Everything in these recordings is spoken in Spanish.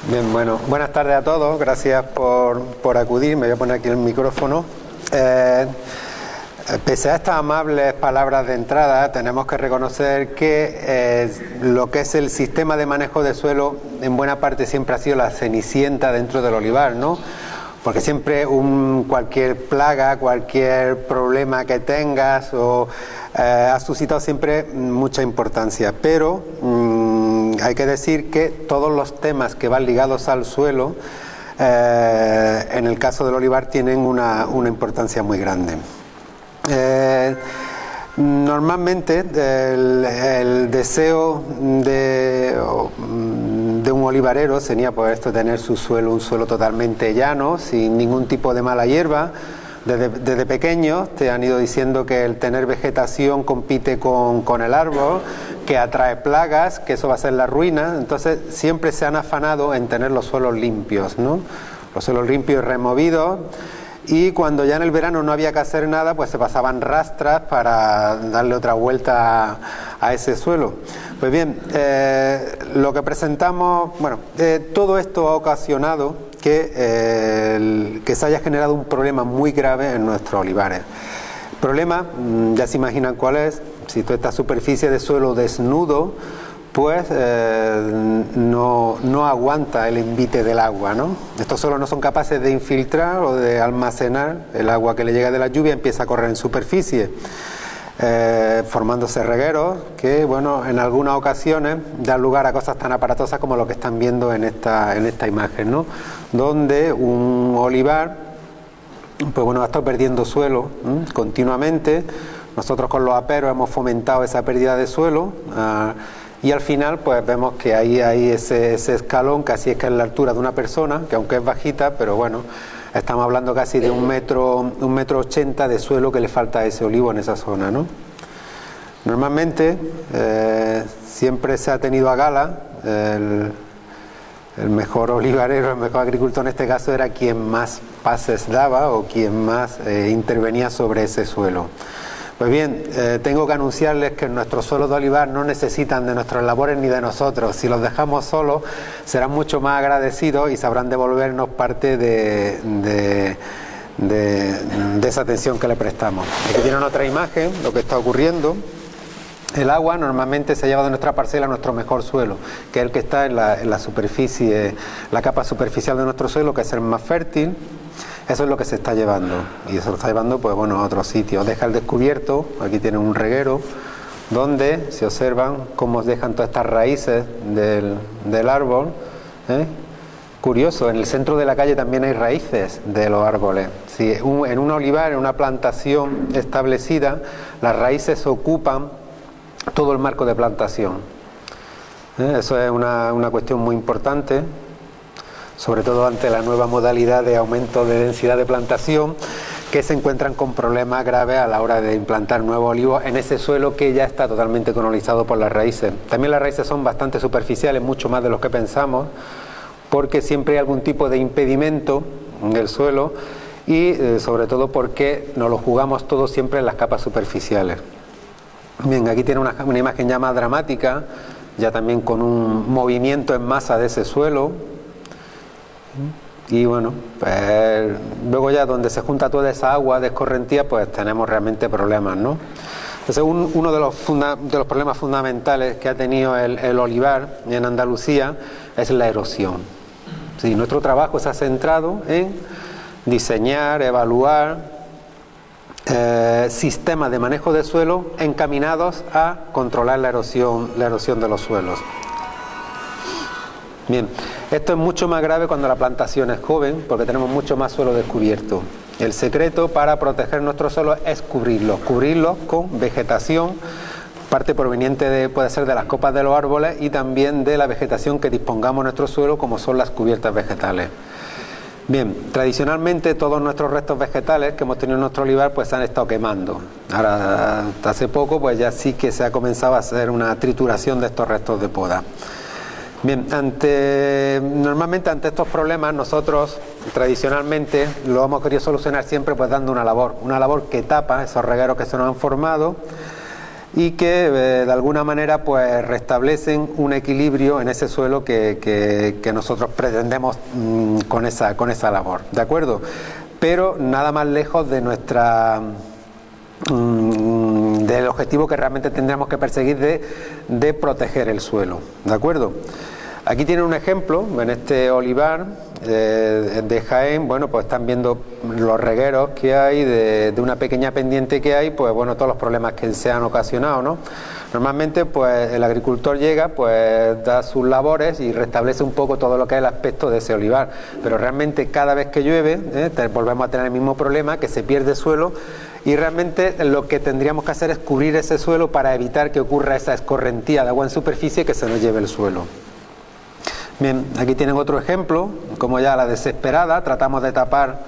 Bien, bueno, buenas tardes a todos, gracias por acudir. Me voy a poner aquí el micrófono. Pese a estas amables palabras de entrada, tenemos que reconocer que lo que es el sistema de manejo de suelo, en buena parte siempre ha sido la cenicienta dentro del olivar, ¿no? Porque siempre cualquier plaga, cualquier problema que tengas ha suscitado siempre mucha importancia. Pero hay que decir que todos los temas que van ligados al suelo, en el caso del olivar, tienen una importancia muy grande. Normalmente el deseo de un olivarero sería pues tener su suelo, un suelo totalmente llano, sin ningún tipo de mala hierba. Desde pequeños te han ido diciendo que el tener vegetación compite con el árbol, que atrae plagas, que eso va a ser la ruina. Entonces siempre se han afanado en tener los suelos limpios, ¿no? Los suelos limpios y removidos. Y cuando ya en el verano no había que hacer nada, pues se pasaban rastras para darle otra vuelta a ese suelo. Pues bien, lo que presentamos, todo esto ha ocasionado que se haya generado un problema muy grave en nuestros olivares. El problema, ya se imaginan cuál es. Si toda esta superficie de suelo desnudo, pues no aguanta el envite del agua, ¿no? Estos suelos no son capaces de infiltrar o de almacenar el agua que le llega de la lluvia, empieza a correr en superficie, formándose regueros que, en algunas ocasiones dan lugar a cosas tan aparatosas como lo que están viendo en esta imagen, ¿no? Donde un olivar, ha estado perdiendo suelo continuamente. Nosotros con los aperos hemos fomentado esa pérdida de suelo. Y al final pues vemos que ahí hay ese escalón, casi es que es la altura de una persona, que aunque es bajita, pero estamos hablando casi de 1,80 m de suelo que le falta a ese olivo en esa zona, ¿no? Normalmente siempre se ha tenido a gala el mejor olivarero, el mejor agricultor en este caso era quien más pases daba o quien más intervenía sobre ese suelo. Pues bien, tengo que anunciarles que nuestros suelos de olivar no necesitan de nuestras labores ni de nosotros. Si los dejamos solos, serán mucho más agradecidos y sabrán devolvernos parte de esa atención que le prestamos. Aquí tienen otra imagen, lo que está ocurriendo. El agua normalmente se lleva de nuestra parcela a nuestro mejor suelo, que es el que está en la superficie, la capa superficial de nuestro suelo, que es el más fértil. Eso es lo que se está llevando, y eso lo está llevando a otros sitios. Deja al descubierto, aquí tienen un reguero, donde se observan cómo dejan todas estas raíces del árbol. Curioso, en el centro de la calle también hay raíces de los árboles. Si en un olivar, en una plantación establecida, las raíces ocupan todo el marco de plantación. Eso es una cuestión muy importante, sobre todo ante la nueva modalidad de aumento de densidad de plantación, que se encuentran con problemas graves a la hora de implantar nuevos olivos en ese suelo que ya está totalmente colonizado por las raíces. También las raíces son bastante superficiales, mucho más de lo que pensamos, porque siempre hay algún tipo de impedimento en el suelo y sobre todo porque nos lo jugamos todo siempre en las capas superficiales. Bien, aquí tiene una imagen ya más dramática, ya también con un movimiento en masa de ese suelo. Y luego ya donde se junta toda esa agua de escorrentía, pues tenemos realmente problemas, ¿no? Entonces uno de los problemas fundamentales que ha tenido el olivar en Andalucía es la erosión. Sí, nuestro trabajo se ha centrado en diseñar, evaluar sistemas de manejo de suelo encaminados a controlar la erosión de los suelos. Bien, esto es mucho más grave cuando la plantación es joven, porque tenemos mucho más suelo descubierto. El secreto para proteger nuestros suelos es cubrirlos con vegetación, parte proveniente puede ser de las copas de los árboles y también de la vegetación que dispongamos en nuestro suelo, como son las cubiertas vegetales. Bien, tradicionalmente todos nuestros restos vegetales que hemos tenido en nuestro olivar pues se han estado quemando. Ahora, hasta hace poco, pues ya sí que se ha comenzado a hacer una trituración de estos restos de poda. Bien, normalmente ante estos problemas nosotros tradicionalmente lo hemos querido solucionar siempre pues dando una labor que tapa esos regueros que se nos han formado, y que de alguna manera pues restablecen un equilibrio en ese suelo que nosotros pretendemos con esa labor, ¿de acuerdo? Pero nada más lejos de del objetivo que realmente tendríamos que perseguir de proteger el suelo, ¿de acuerdo? Aquí tienen un ejemplo, en este olivar de Jaén, bueno, pues están viendo los regueros que hay, de una pequeña pendiente que hay, pues bueno, todos los problemas que se han ocasionado, ¿no? Normalmente, pues el agricultor llega, pues da sus labores y restablece un poco todo lo que es el aspecto de ese olivar, pero realmente cada vez que llueve, volvemos a tener el mismo problema, que se pierde suelo, y realmente lo que tendríamos que hacer es cubrir ese suelo para evitar que ocurra esa escorrentía de agua en superficie que se nos lleve el suelo. Bien, aquí tienen otro ejemplo, como ya a la desesperada tratamos de tapar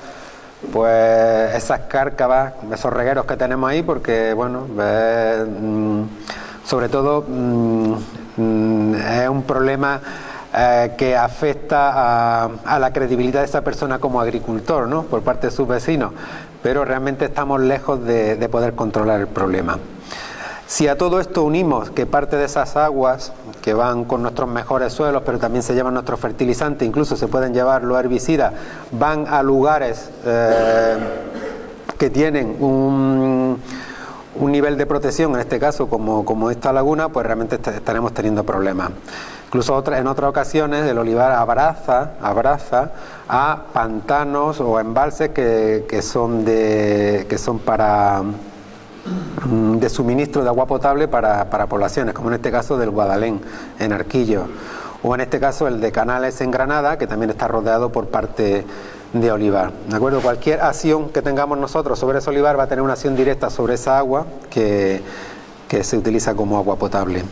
pues esas cárcavas, esos regueros que tenemos ahí, porque bueno, sobre todo es un problema que afecta a la credibilidad de esa persona como agricultor, ¿no?, por parte de sus vecinos, pero realmente estamos lejos de poder controlar el problema. Si a todo esto unimos que parte de esas aguas que van con nuestros mejores suelos, pero también se llevan nuestros fertilizantes, incluso se pueden llevar los herbicidas, van a lugares que tienen un nivel de protección, en este caso como esta laguna, pues realmente estaremos teniendo problemas. Incluso en otras ocasiones el olivar abraza a pantanos o embalses que son para de suministro de agua potable para poblaciones, como en este caso del Guadalén, en Arquillo, o en este caso el de Canales en Granada, que también está rodeado por parte de olivar, ¿de acuerdo? Cualquier acción que tengamos nosotros sobre ese olivar va a tener una acción directa sobre esa agua que se utiliza como agua potable.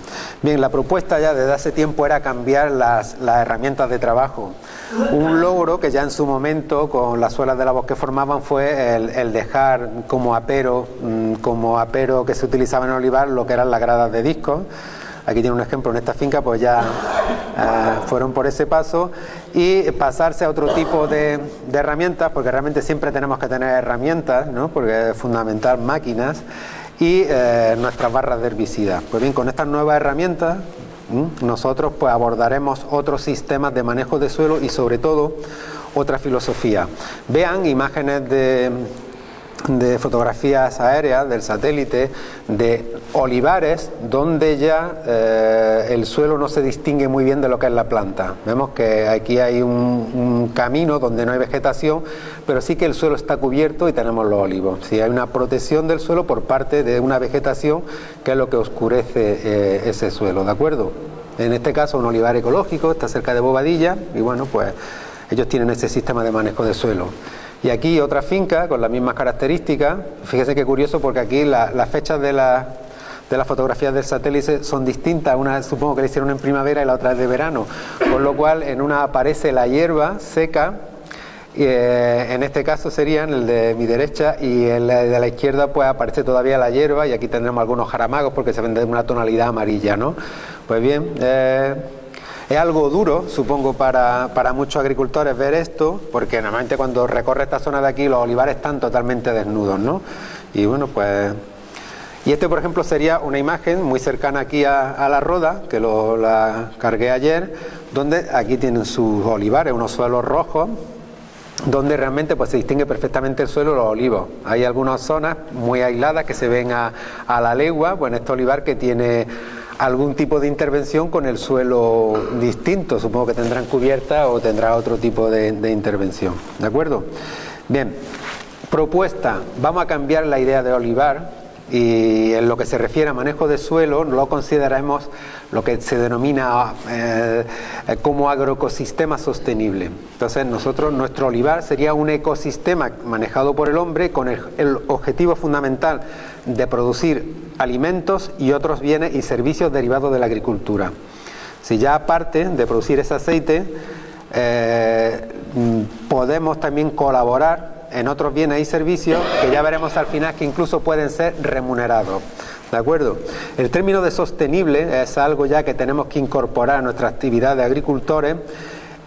Bien, la propuesta ya desde hace tiempo era cambiar las herramientas de trabajo. Un logro que ya en su momento, con las suelas de la voz que formaban, fue el dejar como apero que se utilizaba en el olivar, lo que eran las gradas de discos. Aquí tiene un ejemplo, en esta finca pues ya fueron por ese paso, y pasarse a otro tipo de herramientas, porque realmente siempre tenemos que tener herramientas, ¿no?, porque es fundamental máquinas, y nuestras barras de herbicidas. Pues bien, con estas nuevas herramientas nosotros pues abordaremos otros sistemas de manejo de suelo y sobre todo otra filosofía. Vean imágenes de fotografías aéreas del satélite de olivares donde ya el suelo no se distingue muy bien de lo que es la planta. Vemos que aquí hay un camino donde no hay vegetación, pero sí que el suelo está cubierto y tenemos los olivos. Sí, hay una protección del suelo por parte de una vegetación que es lo que oscurece ese suelo, ¿de acuerdo? En este caso un olivar ecológico, está cerca de Bobadilla, y bueno, pues ellos tienen ese sistema de manejo de suelo. Y aquí otra finca con las mismas características. Fíjese qué curioso, porque aquí las fechas de las fotografías del satélite son distintas. Una supongo que la hicieron en primavera y la otra es de verano, con lo cual en una aparece la hierba seca, en este caso sería en el de mi derecha, y en la de la izquierda pues aparece todavía la hierba, y aquí tendremos algunos jaramagos porque se ven de una tonalidad amarilla, ¿no? Pues bien, es algo duro, supongo, para muchos agricultores ver esto, porque normalmente cuando recorre esta zona de aquí los olivares están totalmente desnudos, ¿no? Y bueno, pues... Y este, por ejemplo, sería una imagen muy cercana aquí a la Roda, que la cargué ayer, donde aquí tienen sus olivares, unos suelos rojos, donde realmente pues se distingue perfectamente el suelo de los olivos. Hay algunas zonas muy aisladas que se ven a la legua, pues en este olivar que tiene algún tipo de intervención con el suelo distinto, supongo que tendrán cubierta o tendrá otro tipo de intervención, ¿de acuerdo? Bien, propuesta, vamos a cambiar la idea de olivar, y en lo que se refiere a manejo de suelo lo consideraremos lo que se denomina como agroecosistema sostenible. Entonces nuestro olivar sería un ecosistema manejado por el hombre con el objetivo fundamental de producir alimentos y otros bienes y servicios derivados de la agricultura. Si ya aparte de producir ese aceite, podemos también colaborar en otros bienes y servicios que ya veremos al final que incluso pueden ser remunerados, ¿de acuerdo? El término de sostenible es algo ya que tenemos que incorporar a nuestra actividad de agricultores,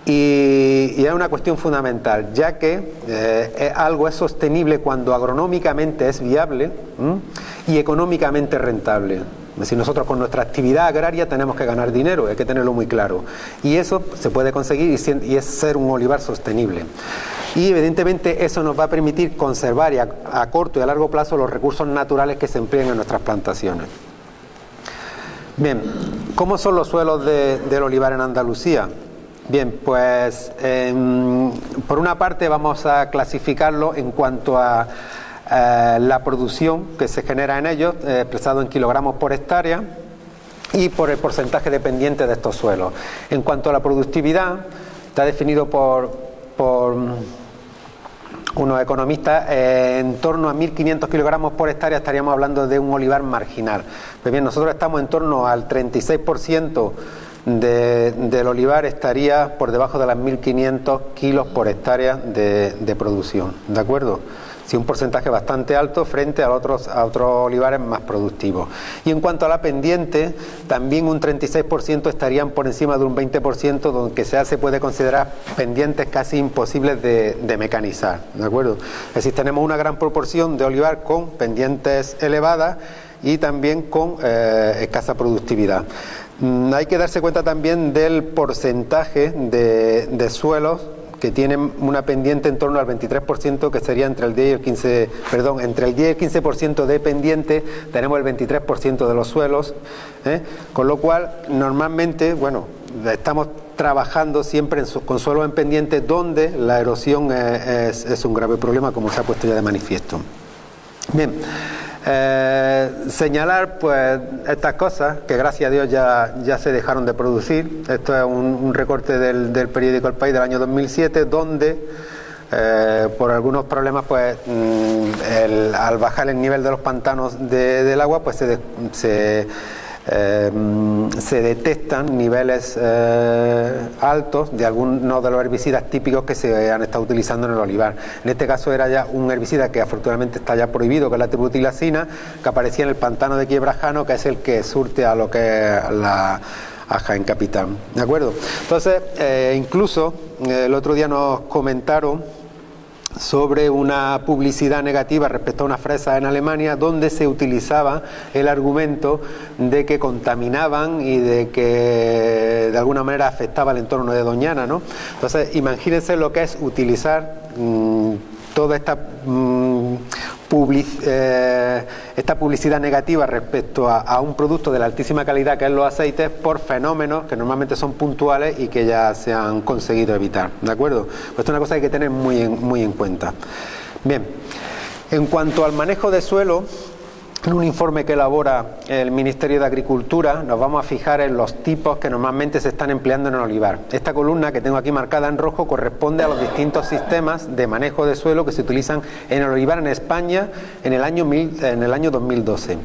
y es una cuestión fundamental, ya que algo es sostenible cuando agronómicamente es viable y económicamente rentable. Es decir, nosotros con nuestra actividad agraria tenemos que ganar dinero, hay que tenerlo muy claro. Y eso se puede conseguir y es ser un olivar sostenible. Y evidentemente eso nos va a permitir conservar a corto y a largo plazo los recursos naturales que se emplean en nuestras plantaciones. Bien, ¿cómo son los suelos del olivar en Andalucía? Bien, pues por una parte vamos a clasificarlo en cuanto a la producción que se genera en ellos, expresado en kilogramos por hectárea, y por el porcentaje dependiente de estos suelos. En cuanto a la productividad, está definido por unos economistas, en torno a 1.500 kilogramos por hectárea estaríamos hablando de un olivar marginal. Pues bien, nosotros estamos en torno al 36% del olivar estaría por debajo de las 1.500 kilos por hectárea de producción, ¿de acuerdo? Sí, un porcentaje bastante alto frente a otros olivares más productivos. Y en cuanto a la pendiente, también un 36% estarían por encima de un 20%, donde se puede considerar pendientes casi imposibles de mecanizar, ¿de acuerdo? Es decir, tenemos una gran proporción de olivar con pendientes elevadas y también con escasa productividad. Hay que darse cuenta también del porcentaje de suelos que tienen una pendiente en torno al 23%, que sería entre el 10 y el 15, perdón, entre el 10 y el 15% de pendiente, tenemos el 23% de los suelos, con lo cual normalmente, bueno, estamos trabajando siempre con suelos en pendiente donde la erosión es un grave problema, como se ha puesto ya de manifiesto. Bien, señalar pues estas cosas que gracias a Dios ya se dejaron de producir. Esto es un recorte del periódico El País del año 2007, donde por algunos problemas pues al bajar el nivel de los pantanos del agua pues se detectan niveles altos de algunos de los herbicidas típicos que se han estado utilizando en el olivar. En este caso era ya un herbicida que afortunadamente está ya prohibido, que es la tributilacina, que aparecía en el pantano de Quiebrajano, que es el que surte a lo que es a Jaén Capital, ¿de acuerdo? Entonces, incluso el otro día nos comentaron sobre una publicidad negativa respecto a unas fresas en Alemania, donde se utilizaba el argumento de que contaminaban y de que de alguna manera afectaba el entorno de Doñana, ¿no? Entonces, imagínense lo que es utilizar toda esta publicidad negativa respecto a un producto de la altísima calidad que es los aceites, por fenómenos que normalmente son puntuales y que ya se han conseguido evitar, ¿de acuerdo? Pues esto es una cosa que hay que tener muy en cuenta. Bien, en cuanto al manejo de suelo, en un informe que elabora el Ministerio de Agricultura nos vamos a fijar en los tipos que normalmente se están empleando en el olivar. Esta columna que tengo aquí marcada en rojo corresponde a los distintos sistemas de manejo de suelo que se utilizan en el olivar en España en el año 2012.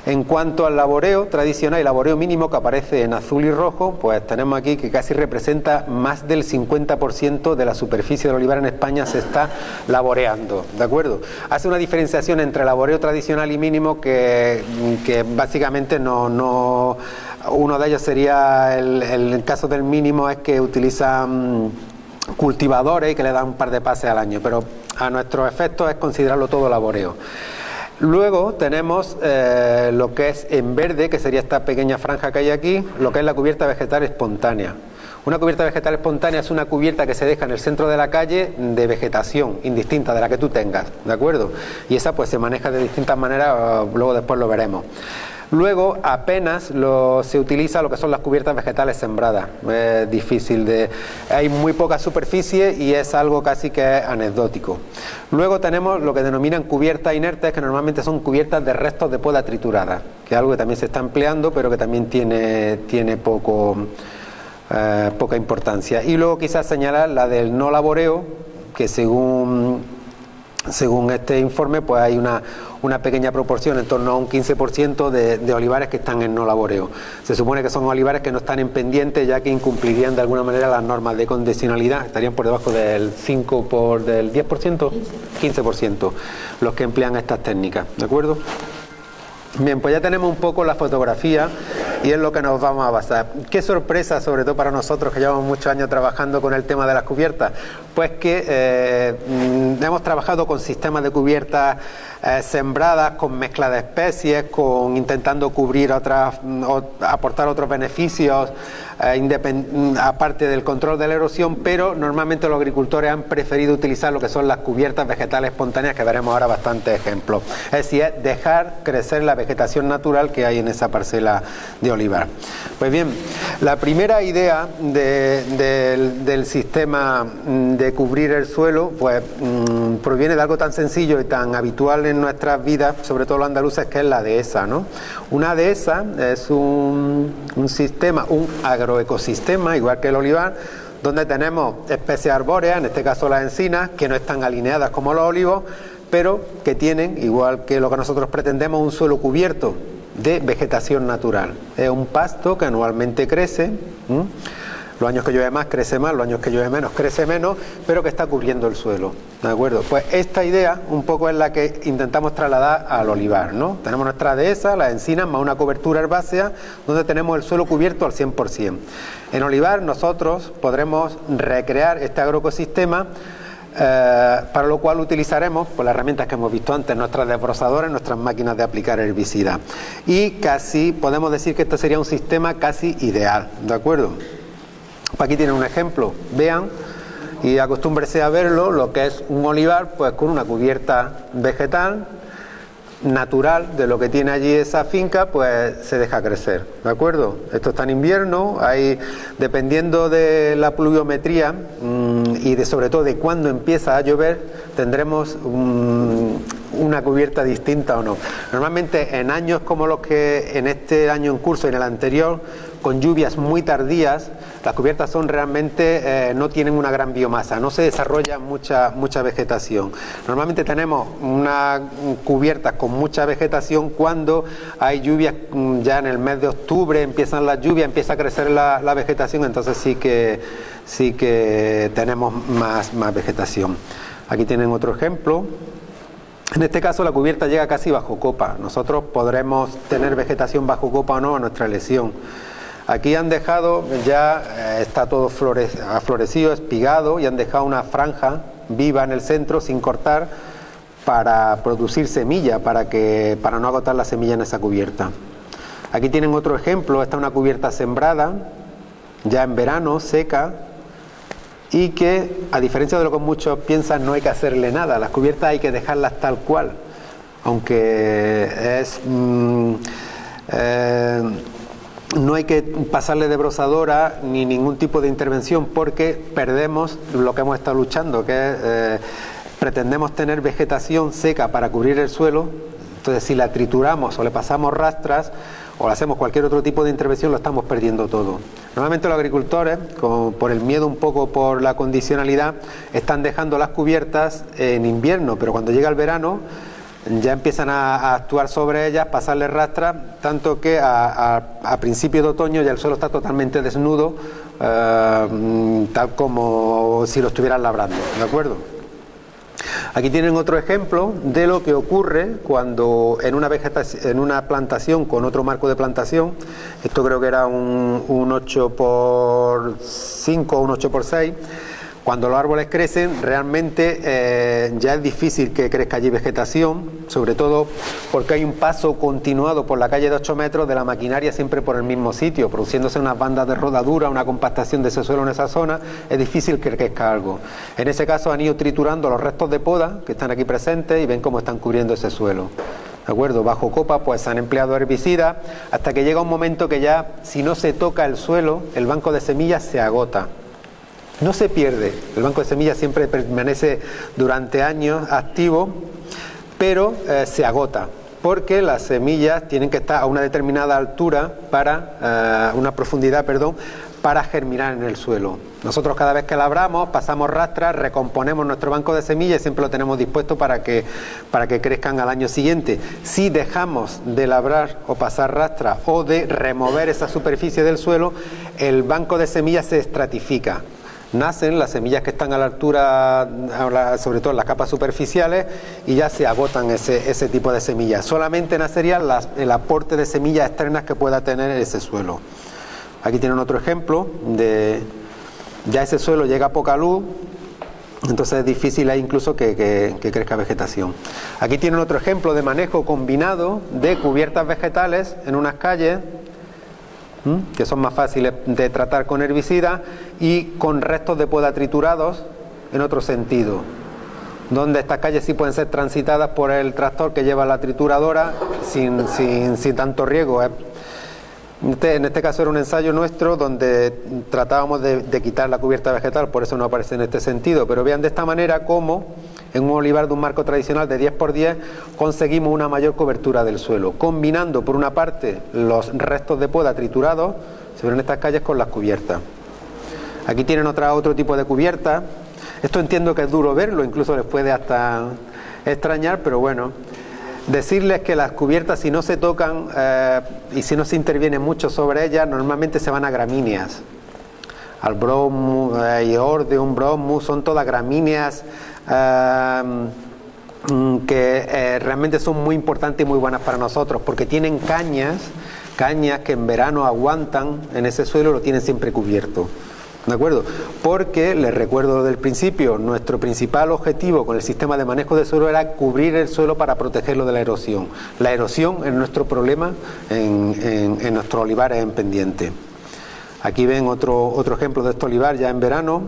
En cuanto al laboreo tradicional y laboreo mínimo, que aparece en azul y rojo, pues tenemos aquí que casi representa más del 50% de la superficie del olivar en España se está laboreando, ¿de acuerdo? Hace una diferenciación entre laboreo tradicional y mínimo que básicamente no uno de ellos sería el caso del mínimo, es que utilizan cultivadores y que le dan un par de pases al año, pero a nuestros efectos es considerarlo todo laboreo. Luego tenemos lo que es en verde, que sería esta pequeña franja que hay aquí, lo que es la cubierta vegetal espontánea. Una cubierta vegetal espontánea es una cubierta que se deja en el centro de la calle de vegetación, indistinta de la que tú tengas, ¿de acuerdo? Y esa pues se maneja de distintas maneras, luego después lo veremos. Luego apenas se utiliza lo que son las cubiertas vegetales sembradas. Es difícil hay muy poca superficie y es algo casi que es anecdótico. Luego tenemos lo que denominan cubiertas inertes, que normalmente son cubiertas de restos de poda triturada, que es algo que también se está empleando, pero que también tiene poca importancia. Y luego quizás señalar la del no laboreo, que según este informe pues hay una pequeña proporción, en torno a un 15% de olivares que están en no laboreo. Se supone que son olivares que no están en pendiente, ya que incumplirían de alguna manera las normas de condicionalidad, estarían por debajo del 10%, 15% los que emplean estas técnicas, ¿de acuerdo? Bien, pues ya tenemos un poco la fotografía y es lo que nos vamos a basar. Qué sorpresa, sobre todo para nosotros que llevamos muchos años trabajando con el tema de las cubiertas, pues que hemos trabajado con sistemas de cubiertas sembradas, con mezcla de especies, con intentando cubrir otras, aportar otros beneficios aparte del control de la erosión, pero normalmente los agricultores han preferido utilizar lo que son las cubiertas vegetales espontáneas, que veremos ahora bastantes ejemplos. Es decir, es dejar crecer la vegetación natural que hay en esa parcela de olivar. Pues bien, la primera idea del sistema de cubrir el suelo, pues proviene de algo tan sencillo y tan habitual en nuestras vidas, sobre todo los andaluces, que es la dehesa, ¿no? Una dehesa es un sistema, un agroecosistema, igual que el olivar, donde tenemos especies arbóreas, en este caso las encinas, que no están alineadas como los olivos, pero que tienen, igual que lo que nosotros pretendemos, un suelo cubierto de vegetación natural. Es un pasto que anualmente crece, los años que llueve más crece más, los años que llueve menos crece menos, pero que está cubriendo el suelo, ¿de acuerdo? Pues esta idea un poco es la que intentamos trasladar al olivar, ¿no? Tenemos nuestra dehesa, las encinas, más una cobertura herbácea, donde tenemos el suelo cubierto al 100%. En olivar nosotros podremos recrear este agroecosistema, para lo cual utilizaremos pues, las herramientas que hemos visto antes, nuestras desbrozadoras, nuestras máquinas de aplicar herbicida. Y casi podemos decir que esto sería un sistema casi ideal, ¿de acuerdo? Aquí tienen un ejemplo, vean y acostúmbrense a verlo, lo que es un olivar pues con una cubierta vegetal natural de lo que tiene allí esa finca, pues se deja crecer, ¿de acuerdo? Esto está en invierno, hay, dependiendo de la pluviometría y de sobre todo de cuándo empieza a llover, tendremos una cubierta distinta o no. Normalmente en años como los que en este año en curso y en el anterior, con lluvias muy tardías, las cubiertas son realmente no tienen una gran biomasa, no se desarrolla mucha vegetación. Normalmente tenemos una cubierta con mucha vegetación cuando hay lluvias, ya en el mes de octubre empiezan las lluvias, empieza a crecer la vegetación, entonces sí que tenemos más vegetación. Aquí tienen otro ejemplo. En este caso la cubierta llega casi bajo copa. Nosotros podremos tener vegetación bajo copa o no a nuestra elección. Aquí han dejado, ya está todo aflorecido, espigado, y han dejado una franja viva en el centro sin cortar para producir semilla, para no agotar la semilla en esa cubierta. Aquí tienen otro ejemplo, esta es una cubierta sembrada, ya en verano, seca, y que, a diferencia de lo que muchos piensan, no hay que hacerle nada. Las cubiertas hay que dejarlas tal cual, aunque es... no hay que pasarle de brozadora ni ningún tipo de intervención, porque perdemos lo que hemos estado luchando, que es, pretendemos tener vegetación seca para cubrir el suelo. Entonces, si la trituramos o le pasamos rastras o le hacemos cualquier otro tipo de intervención, lo estamos perdiendo todo. Normalmente los agricultores, por el miedo un poco por la condicionalidad, están dejando las cubiertas en invierno, pero cuando llega el verano ya empiezan a actuar sobre ellas, pasarles rastras, tanto que a principios de otoño ya el suelo está totalmente desnudo, tal como si lo estuvieran labrando, ¿de acuerdo? Aquí tienen otro ejemplo de lo que ocurre cuando en una plantación con otro marco de plantación, esto creo que era un 8x5 o un 8x6, cuando los árboles crecen, realmente ya es difícil que crezca allí vegetación, sobre todo porque hay un paso continuado por la calle de 8 metros de la maquinaria siempre por el mismo sitio, produciéndose unas bandas de rodadura, una compactación de ese suelo en esa zona, es difícil que crezca algo. En ese caso han ido triturando los restos de poda que están aquí presentes y ven cómo están cubriendo ese suelo. ¿De acuerdo? Bajo copa pues han empleado herbicidas hasta que llega un momento que ya, si no se toca el suelo, el banco de semillas se agota. No se pierde, el banco de semillas siempre permanece durante años activo, pero se agota, porque las semillas tienen que estar a una determinada altura una profundidad, para germinar en el suelo. Nosotros cada vez que labramos, pasamos rastras, recomponemos nuestro banco de semillas y siempre lo tenemos dispuesto para que crezcan al año siguiente. Si dejamos de labrar o pasar rastras o de remover esa superficie del suelo, el banco de semillas se estratifica. Nacen las semillas que están a la altura, sobre todo en las capas superficiales, y ya se agotan ese tipo de semillas. Solamente nacerían el aporte de semillas externas que pueda tener ese suelo. Aquí tienen otro ejemplo de ya ese suelo llega a poca luz, entonces es difícil ahí incluso que crezca vegetación. Aquí tienen otro ejemplo de manejo combinado de cubiertas vegetales en unas calles, que son más fáciles de tratar con herbicidas, y con restos de poda triturados en otro sentido, donde estas calles sí pueden ser transitadas por el tractor que lleva la trituradora sin tanto riesgo. En este caso era un ensayo nuestro donde tratábamos de quitar la cubierta vegetal, por eso no aparece en este sentido, pero vean de esta manera cómo en un olivar de un marco tradicional de 10×10 conseguimos una mayor cobertura del suelo, combinando por una parte los restos de poda triturados, se ven en estas calles, con las cubiertas. Aquí tienen otro tipo de cubierta. Esto entiendo que es duro verlo, incluso les puede hasta extrañar, pero bueno, decirles que las cubiertas, si no se tocan y si no se interviene mucho sobre ellas, normalmente se van a gramíneas. Albromus, Eordeum, Bromus, son todas gramíneas que realmente son muy importantes y muy buenas para nosotros, porque tienen cañas que en verano aguantan en ese suelo, lo tienen siempre cubierto. ¿De acuerdo? Porque, les recuerdo desde el principio, nuestro principal objetivo con el sistema de manejo de suelo era cubrir el suelo para protegerlo de la erosión. La erosión es nuestro problema en nuestros olivares en pendiente. Aquí ven otro ejemplo de este olivar ya en verano.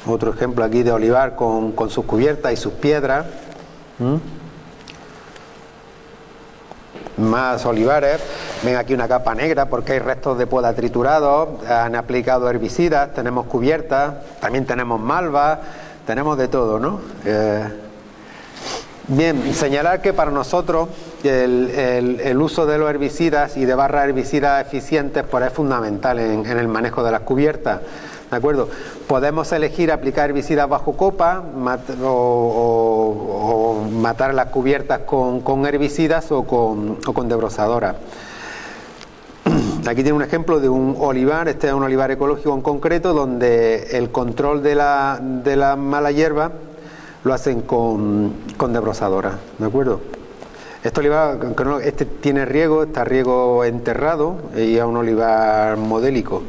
Otro ejemplo aquí de olivar con sus cubiertas y sus piedras. Más olivares. Ven aquí una capa negra porque hay restos de poda triturados, han aplicado herbicidas, tenemos cubiertas, también tenemos malvas, tenemos de todo, ¿no? Bien, señalar que para nosotros el uso de los herbicidas y de barras herbicidas eficientes pues es fundamental en el manejo de las cubiertas. ¿De acuerdo? Podemos elegir aplicar herbicidas bajo copa o matar las cubiertas con herbicidas o con desbrozadoras. Aquí tiene un ejemplo de un olivar, este es un olivar ecológico en concreto, donde el control de la mala hierba lo hacen con desbrozadoras, ¿de acuerdo? Este olivar, este tiene riego, está riego enterrado y es un olivar modélico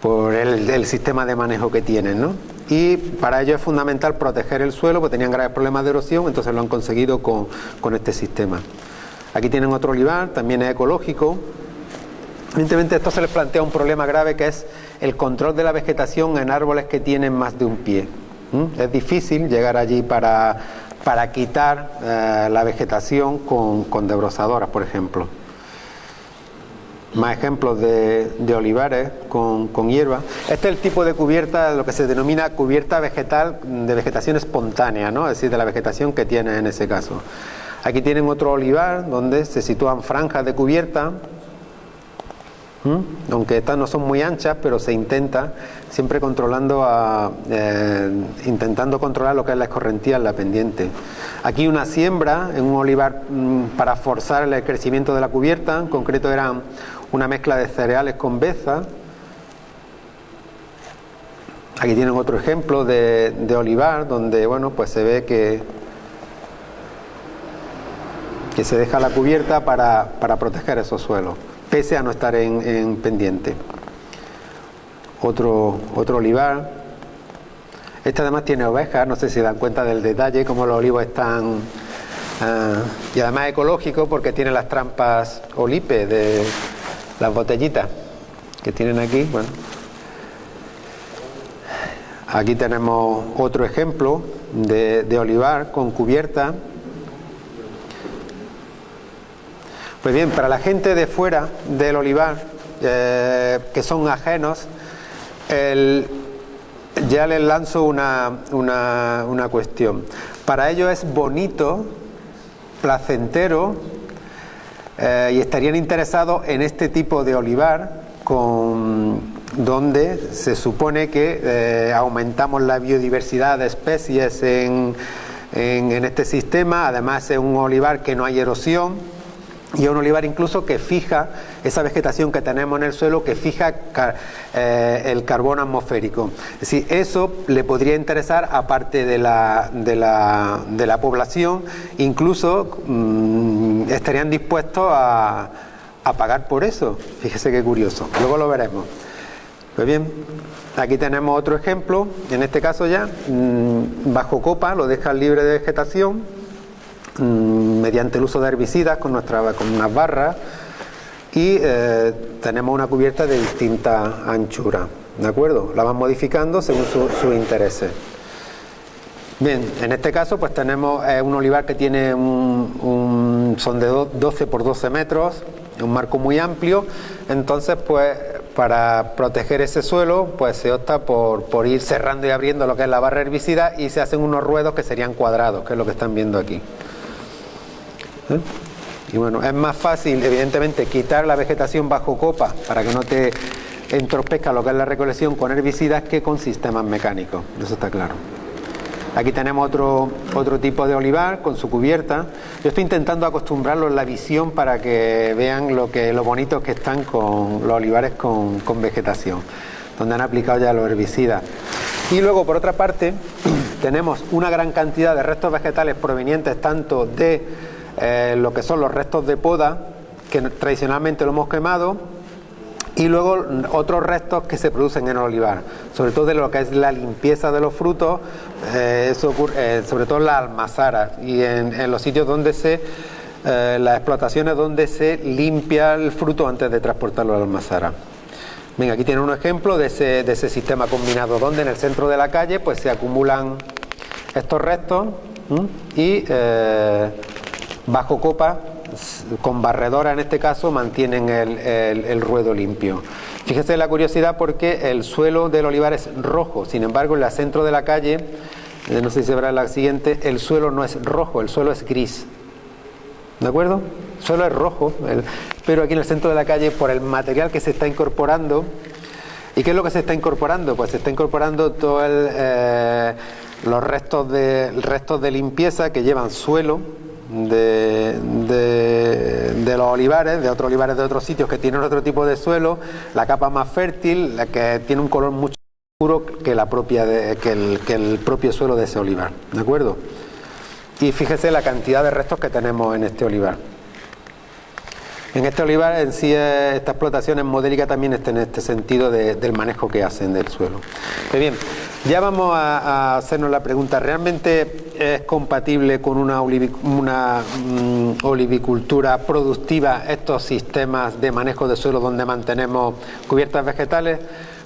por el sistema de manejo que tienen, ¿no? Y para ello es fundamental proteger el suelo, porque tenían graves problemas de erosión, entonces lo han conseguido con este sistema. Aquí tienen otro olivar, también es ecológico. Evidentemente esto se les plantea un problema grave, que es el control de la vegetación en árboles que tienen más de un pie. Es difícil llegar allí para quitar la vegetación con desbrozadoras, por ejemplo. Más ejemplos de olivares con hierba. Este es el tipo de cubierta, lo que se denomina cubierta vegetal de vegetación espontánea, ¿no? Es decir, de la vegetación que tiene en ese caso. Aquí tienen otro olivar donde se sitúan franjas de cubierta, aunque estas no son muy anchas, pero se intenta siempre intentando controlar lo que es la escorrentía en la pendiente. Aquí una siembra en un olivar para forzar el crecimiento de la cubierta, en concreto eran una mezcla de cereales con beza. Aquí tienen otro ejemplo de olivar donde, bueno, pues se ve que se deja la cubierta para proteger esos suelos, pese a no estar en pendiente. Otro olivar. Este además tiene ovejas, no sé si dan cuenta del detalle, como los olivos están... y además ecológico porque tiene las trampas Olipe de las botellitas que tienen aquí. Bueno, aquí tenemos otro ejemplo de olivar con cubierta. Pues bien, para la gente de fuera del olivar, que son ajenos, ya les lanzo una cuestión. Para ellos es bonito, placentero, y estarían interesados en este tipo de olivar donde se supone que aumentamos la biodiversidad de especies en este sistema. Además es un olivar que no hay erosión, y es un olivar incluso que fija esa vegetación que tenemos en el suelo, que fija el carbono atmosférico. Es decir, eso le podría interesar a parte de la población, incluso estarían dispuestos a pagar por eso. Fíjese qué curioso, luego lo veremos. Pues bien, aquí tenemos otro ejemplo, en este caso ya, bajo copa, lo dejan libre de vegetación, mediante el uso de herbicidas con unas barras, y tenemos una cubierta de distinta anchura, ¿de acuerdo? La van modificando según sus intereses. Bien, en este caso pues tenemos un olivar que tiene son de 12 por 12 metros, un marco muy amplio. Entonces pues para proteger ese suelo pues se opta por ir cerrando y abriendo lo que es la barra herbicida, y se hacen unos ruedos que serían cuadrados, que es lo que están viendo aquí. Y bueno, es más fácil evidentemente quitar la vegetación bajo copa para que no te entorpezca lo que es la recolección con herbicidas que con sistemas mecánicos, eso está claro. Aquí tenemos otro tipo de olivar con su cubierta. Yo estoy intentando acostumbrarlos a la visión para que vean lo bonitos que están con los olivares con vegetación, donde han aplicado ya los herbicidas. Y luego, por otra parte, tenemos una gran cantidad de restos vegetales provenientes tanto de lo que son los restos de poda, que tradicionalmente lo hemos quemado, y luego otros restos que se producen en el olivar, sobre todo de lo que es la limpieza de los frutos. Eso ocurre sobre todo en las almazaras y en los sitios donde las explotaciones donde se limpia el fruto antes de transportarlo a la almazara. Venga, aquí tienen un ejemplo de ese sistema combinado, donde en el centro de la calle pues se acumulan estos restos y bajo copa, con barredora en este caso, mantienen el ruedo limpio. Fíjese la curiosidad, porque el suelo del olivar es rojo, sin embargo en el centro de la calle, no sé si se verá en la siguiente, el suelo no es rojo, el suelo es gris, ¿de acuerdo? El suelo es rojo, pero aquí en el centro de la calle, por el material que se está incorporando. ¿Y qué es lo que se está incorporando? Pues se está incorporando todos los restos de limpieza que llevan suelo de los olivares, de otros olivares de otros sitios que tienen otro tipo de suelo, la capa más fértil, la que tiene un color mucho más oscuro que el propio suelo de ese olivar, ¿de acuerdo? Y fíjese la cantidad de restos que tenemos en este olivar. En este olivar en sí, esta explotación es modélica también en este sentido del manejo que hacen del suelo. Pues bien, ya vamos a hacernos la pregunta: ¿realmente es compatible con una olivicultura productiva estos sistemas de manejo de suelo donde mantenemos cubiertas vegetales?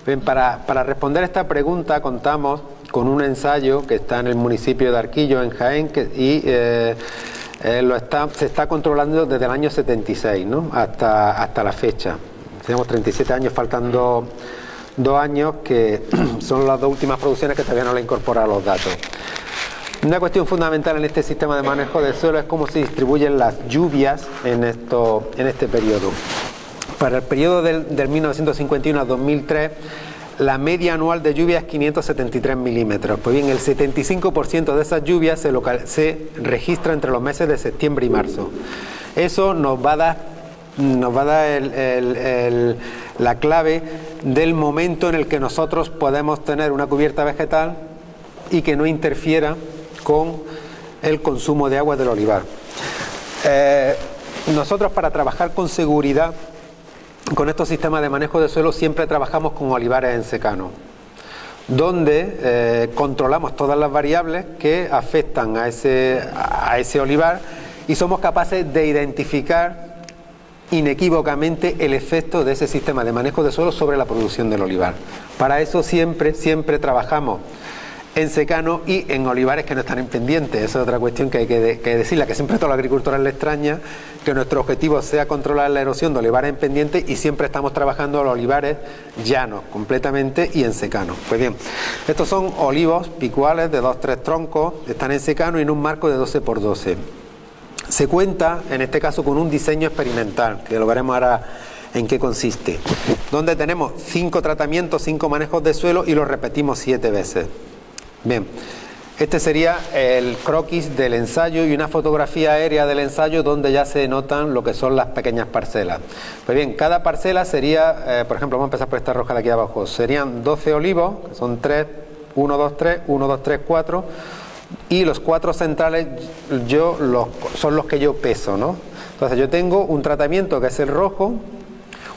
Bien, para responder esta pregunta contamos con un ensayo que está en el municipio de Arquillo, en Jaén, se está controlando desde el año 76, ¿no? hasta la fecha. Tenemos 37 años, faltando 2 años, que son las 2 últimas producciones que todavía no le incorporan los datos. Una cuestión fundamental en este sistema de manejo del suelo es cómo se distribuyen las lluvias en este periodo. Para el periodo del 1951 a 2003, la media anual de lluvia es 573 milímetros. Pues bien, el 75% de esas lluvias se registra entre los meses de septiembre y marzo. Eso nos va a dar la clave del momento en el que nosotros podemos tener una cubierta vegetal y que no interfiera con el consumo de agua del olivar. Nosotros, para trabajar con seguridad con estos sistemas de manejo de suelo, siempre trabajamos con olivares en secano, donde controlamos todas las variables que afectan a ese olivar, y somos capaces de identificar inequívocamente el efecto de ese sistema de manejo de suelo sobre la producción del olivar. Para eso siempre trabajamos en secano y en olivares que no están en pendiente. Esa es otra cuestión que hay que decirla, que siempre a todos los agricultores les extraña que nuestro objetivo sea controlar la erosión de olivares en pendiente, y siempre estamos trabajando los olivares llanos completamente y en secano. Pues bien, estos son olivos picuales de 2-3 troncos, están en secano y en un marco de 12 por 12. Se cuenta en este caso con un diseño experimental, que lo veremos ahora en qué consiste, donde tenemos 5 tratamientos, 5 manejos de suelo, y los repetimos 7 veces. Bien, Este sería el croquis del ensayo y una fotografía aérea del ensayo donde ya se notan lo que son las pequeñas parcelas. Pues bien, cada parcela sería, por ejemplo, vamos a empezar por esta roja de aquí abajo, serían 12 olivos, que son 3, 1, 2, 3, 1, 2, 3, 4, y los 4 centrales son los que yo peso, ¿no? Entonces yo tengo un tratamiento que es el rojo, un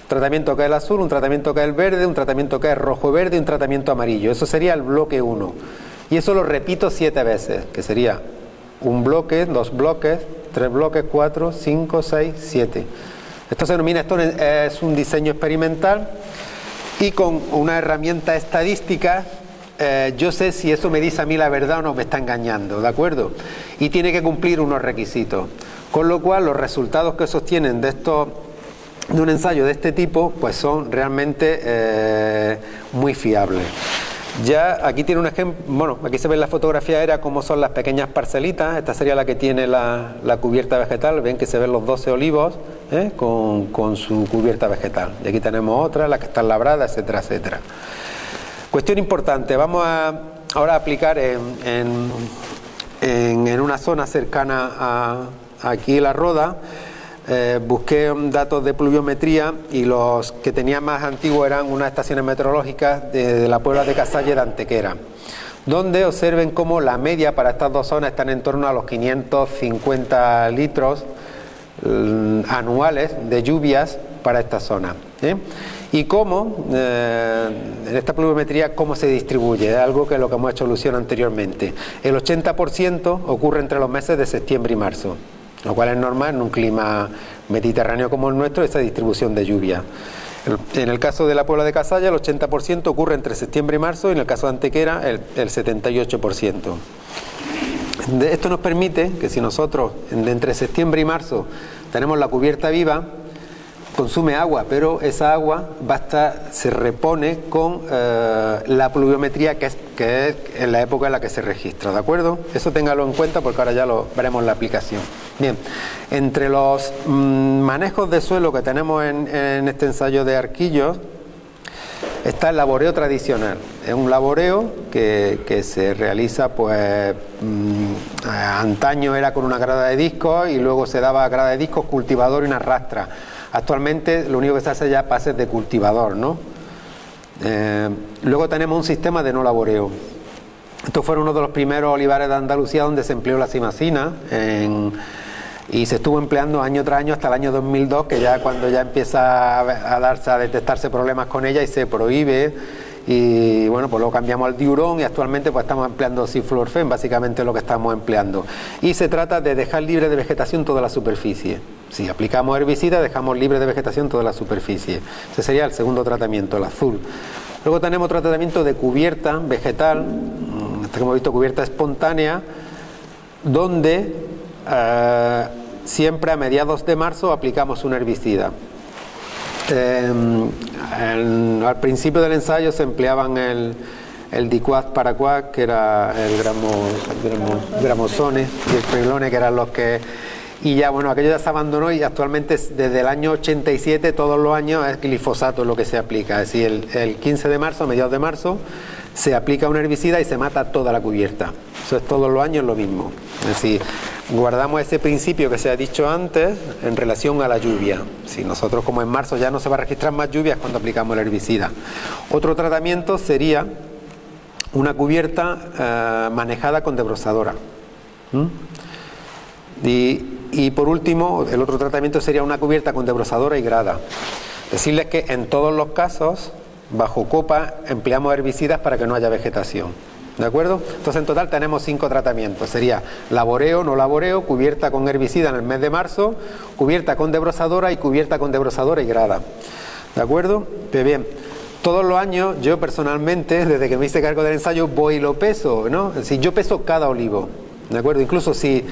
tratamiento que es el azul, un tratamiento que es el verde, un tratamiento que es rojo-verde y un tratamiento amarillo. Eso sería el bloque 1. Y eso lo repito 7 veces, que sería un bloque, 2 bloques, 3 bloques, 4, 5, 6, 7. Esto se denomina, esto es un diseño experimental y con una herramienta estadística yo sé si eso me dice a mí la verdad o no me está engañando, ¿de acuerdo? Y tiene que cumplir unos requisitos. Con lo cual los resultados que se obtienen de un ensayo de este tipo pues son realmente muy fiables. Ya aquí tiene un ejemplo, bueno, aquí se ve en la fotografía aérea cómo son las pequeñas parcelitas. Esta sería la que tiene la cubierta vegetal. Ven que se ven los 12 olivos con su cubierta vegetal. Y aquí tenemos otra, la que está labrada, etcétera, etcétera. Cuestión importante, vamos ahora a aplicar en una zona cercana a aquí la Roda. Busqué datos de pluviometría y los que tenía más antiguos eran unas estaciones meteorológicas de la Puebla de Casalle de Antequera, donde observen cómo la media para estas dos zonas están en torno a los 550 litros anuales de lluvias para esta zona. Y cómo, en esta pluviometría, cómo se distribuye, es algo que lo que hemos hecho alusión anteriormente. El 80% ocurre entre los meses de septiembre y marzo, lo cual es normal en un clima mediterráneo como el nuestro, esa distribución de lluvia. En el caso de la Puebla de Casalla, el 80% ocurre entre septiembre y marzo, y en el caso de Antequera, el 78%. Esto nos permite que si nosotros, entre septiembre y marzo, tenemos la cubierta viva, consume agua, pero esa agua se repone con la pluviometría que es en la época en la que se registra, ¿de acuerdo? Eso téngalo en cuenta porque ahora ya lo veremos en la aplicación. Bien, entre los manejos de suelo que tenemos en este ensayo de Arquillos está el laboreo tradicional. Es un laboreo que se realiza, pues, antaño era con una grada de discos y luego se daba grada de discos, cultivador y una rastra. Actualmente lo único que se hace ya pases de cultivador, ¿no? Luego tenemos un sistema de no laboreo. Estos fueron uno de los primeros olivares de Andalucía donde se empleó la cimacina y se estuvo empleando año tras año hasta el año 2002, que ya cuando ya empieza a detectarse problemas con ella y se prohíbe. Y bueno, pues luego cambiamos al diurón y actualmente pues estamos empleando ciflorfen, básicamente lo que estamos empleando. Y se trata de dejar libre de vegetación toda la superficie. Si aplicamos herbicida, dejamos libre de vegetación toda la superficie. Ese sería el segundo tratamiento, el azul. Luego tenemos otro tratamiento de cubierta vegetal, que hemos visto, cubierta espontánea, donde siempre a mediados de marzo aplicamos un herbicida. Al principio del ensayo se empleaban el dicuaz paraquat, que era el gramosone, y el preglone, que eran los que... Y ya, bueno, aquello ya se abandonó y actualmente desde el año 87 todos los años es glifosato lo que se aplica. Es decir, el 15 de marzo, a mediados de marzo, se aplica un herbicida y se mata toda la cubierta. Eso es todos los años lo mismo. Es decir, guardamos ese principio que se ha dicho antes en relación a la lluvia. Si nosotros, como en marzo ya no se va a registrar más lluvias, cuando aplicamos el herbicida. Otro tratamiento sería una cubierta manejada con desbrozadora. Y por último, el otro tratamiento sería una cubierta con desbrozadora y grada. Decirles que en todos los casos, bajo copa, empleamos herbicidas para que no haya vegetación. ¿De acuerdo? Entonces en total tenemos 5 tratamientos. Sería laboreo, no laboreo, cubierta con herbicida en el mes de marzo, cubierta con desbrozadora y cubierta con desbrozadora y grada. ¿De acuerdo? Pues bien, todos los años yo personalmente, desde que me hice cargo del ensayo, voy y lo peso, ¿no? Es decir, yo peso cada olivo. ¿De acuerdo? Incluso si,